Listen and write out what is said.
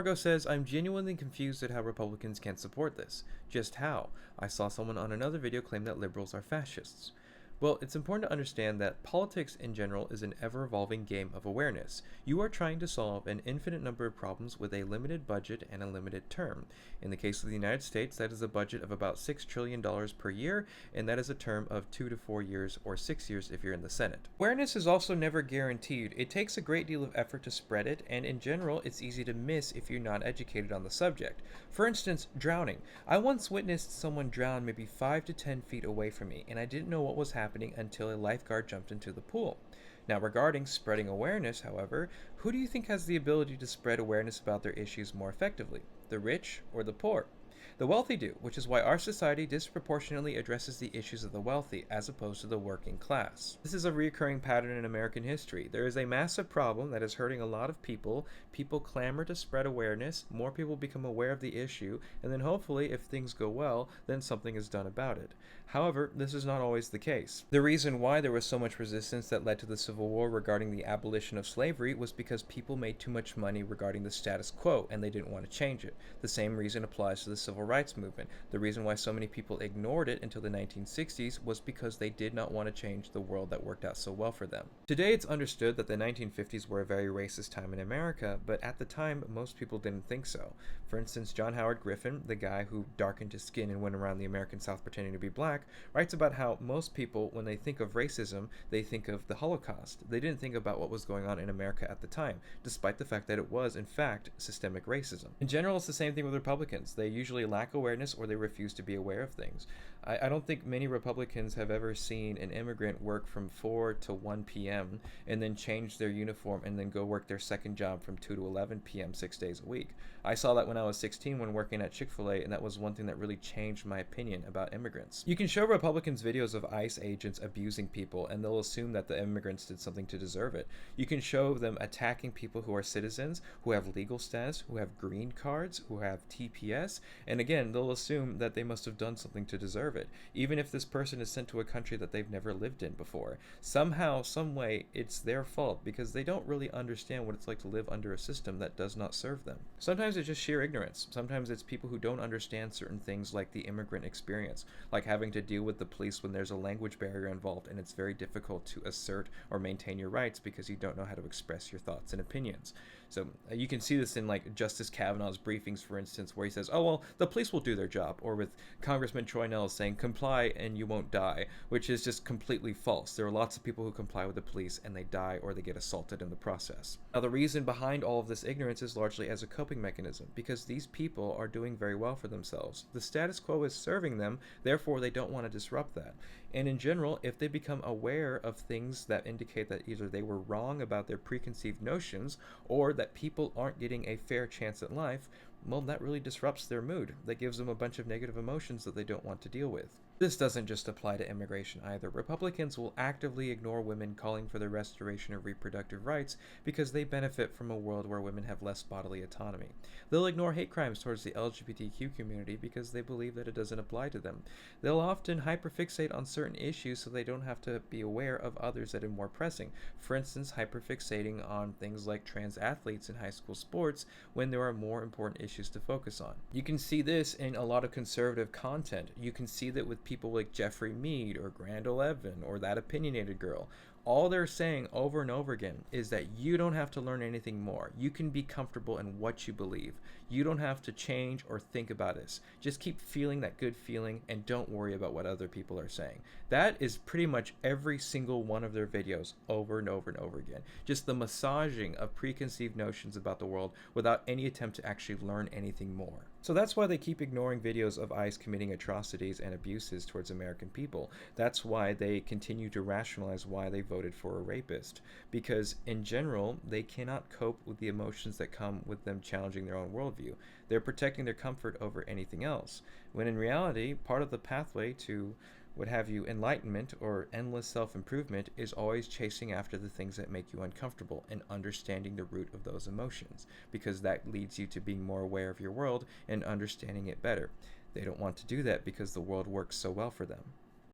Margot says, I'm genuinely confused at how Republicans can support this. Just how? I saw someone on another video claim that liberals are fascists. Well, it's important to understand that politics in general is an ever-evolving game of awareness. You are trying to solve an infinite number of problems with a limited budget and a limited term. In the case of the United States, that is a budget of about $6 trillion per year, and that is a term of 2 to 4 years or 6 years if you're in the Senate. Awareness is also never guaranteed. It takes a great deal of effort to spread it, and in general, it's easy to miss if you're not educated on the subject. For instance, drowning. I once witnessed someone drown maybe 5 to 10 feet away from me, and I didn't know what was happening until a lifeguard jumped into the pool. Now, regarding spreading awareness, however, who do you think has the ability to spread awareness about their issues more effectively? The rich or the poor? The wealthy do, which is why our society disproportionately addresses the issues of the wealthy as opposed to the working class. This is a recurring pattern in American history. There is a massive problem that is hurting a lot of people. People clamor to spread awareness, more people become aware of the issue, and then hopefully, if things go well, then something is done about it. However, this is not always the case. The reason why there was so much resistance that led to the Civil War regarding the abolition of slavery was because people made too much money regarding the status quo and they didn't want to change it. The same reason applies to the Civil Rights Movement. The reason why so many people ignored it until the 1960s was because they did not want to change the world that worked out so well for them. Today it's understood that the 1950s were a very racist time in America, but at the time most people didn't think so. For instance, John Howard Griffin, the guy who darkened his skin and went around the American South pretending to be black, writes about how most people, when they think of racism, they think of the Holocaust. They didn't think about what was going on in America at the time, despite the fact that it was, in fact, systemic racism. In general, it's the same thing with Republicans. They usually lack awareness or they refuse to be aware of things. I don't think many Republicans have ever seen an immigrant work from 4 to 1 p.m. and then change their uniform and then go work their second job from 2 to 11 p.m. 6 days a week. I saw that when I was 16 when working at Chick-fil-A, and that was one thing that really changed my opinion about immigrants. You can show Republicans videos of ICE agents abusing people and they'll assume that the immigrants did something to deserve it. You can show them attacking people who are citizens, who have legal status, who have green cards, who have TPS, and again, they'll assume that they must have done something to deserve it, even if this person is sent to a country that they've never lived in before. Somehow, some way, it's their fault because they don't really understand what it's like to live under a system that does not serve them. Sometimes it's just sheer ignorance. Sometimes it's people who don't understand certain things like the immigrant experience, like having to deal with the police when there's a language barrier involved and it's very difficult to assert or maintain your rights because you don't know how to express your thoughts and opinions. So you can see this in like Justice Kavanaugh's briefings, for instance, where he says, oh, well, the police will do their job, or with Congressman Troy Nehls saying, comply and you won't die, which is just completely false. There are lots of people who comply with the police and they die or they get assaulted in the process. Now, the reason behind all of this ignorance is largely as a coping mechanism, because these people are doing very well for themselves. The status quo is serving them, therefore they don't want to disrupt that. And in general, if they become aware of things that indicate that either they were wrong about their preconceived notions or that people aren't getting a fair chance at life, well, that really disrupts their mood. That gives them a bunch of negative emotions that they don't want to deal with. This doesn't just apply to immigration either. Republicans will actively ignore women calling for the restoration of reproductive rights because they benefit from a world where women have less bodily autonomy. They'll ignore hate crimes towards the LGBTQ community because they believe that it doesn't apply to them. They'll often hyperfixate on certain issues so they don't have to be aware of others that are more pressing. For instance, hyperfixating on things like trans athletes in high school sports when there are more important issues to focus on. You can see this in a lot of conservative content. You can see that with people like Jeffrey Mead or Grandel Evan or That Opinionated Girl. All they're saying over and over again is that you don't have to learn anything more. You can be comfortable in what you believe. You don't have to change or think about this. Just keep feeling that good feeling and don't worry about what other people are saying. That is pretty much every single one of their videos over and over and over again. Just the massaging of preconceived notions about the world without any attempt to actually learn anything more. So that's why they keep ignoring videos of ICE committing atrocities and abuses towards American people. That's why they continue to rationalize why they voted for a rapist. Because in general, they cannot cope with the emotions that come with them challenging their own worldview. They're protecting their comfort over anything else. When in reality, part of the pathway to what have you, enlightenment or endless self-improvement is always chasing after the things that make you uncomfortable and understanding the root of those emotions, because that leads you to being more aware of your world and understanding it better. They don't want to do that because the world works so well for them.